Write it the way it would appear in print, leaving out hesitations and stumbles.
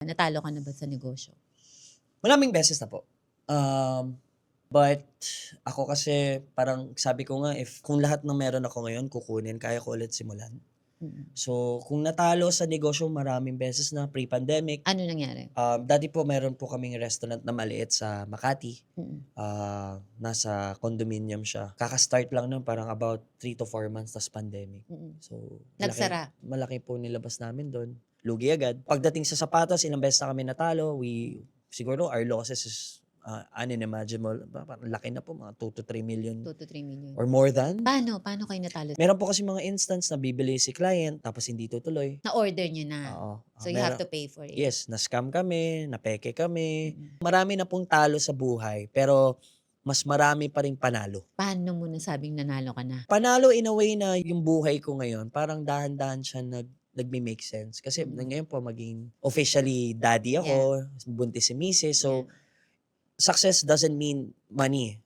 Natalo ka na ba sa negosyo? Maraming beses na po. But ako kasi parang sabi ko nga if kung lahat ng meron ako ngayon kukunin, kaya ko ulit simulan. Mm. So, kung natalo sa negosyo maraming beses na pre-pandemic, Ano nangyari? dati po meron po kaming restaurant na maliit sa Makati. Mm. Nasa condominium siya. Kaka-start lang nun parang about 3 to 4 months tas pandemic. Mm. So, Nagsara? malaki po nilabas namin dun. Lugi agad. Pagdating sa sapatos, ilang beses na kami natalo. Siguro our losses is unimaginable. Parang laki na po, mga 2 to 3 million 2 to 3 million. or more than. Paano kayo natalo? Meron po kasi mga instance na bibili si client tapos hindi tutuloy. Na-order niyo na. Oo. So, you have to pay for it. Yes, na-scam kami, napeke kami. Mm. Marami na pong talo sa buhay, pero mas marami pa ring panalo. Paano mo nasabing nanalo ka na? Panalo in a way na yung buhay ko ngayon, parang dahan-dahan siya nagme-make sense. Kasi ngayon po maging officially daddy ako, buntis si misis. So, success doesn't mean money.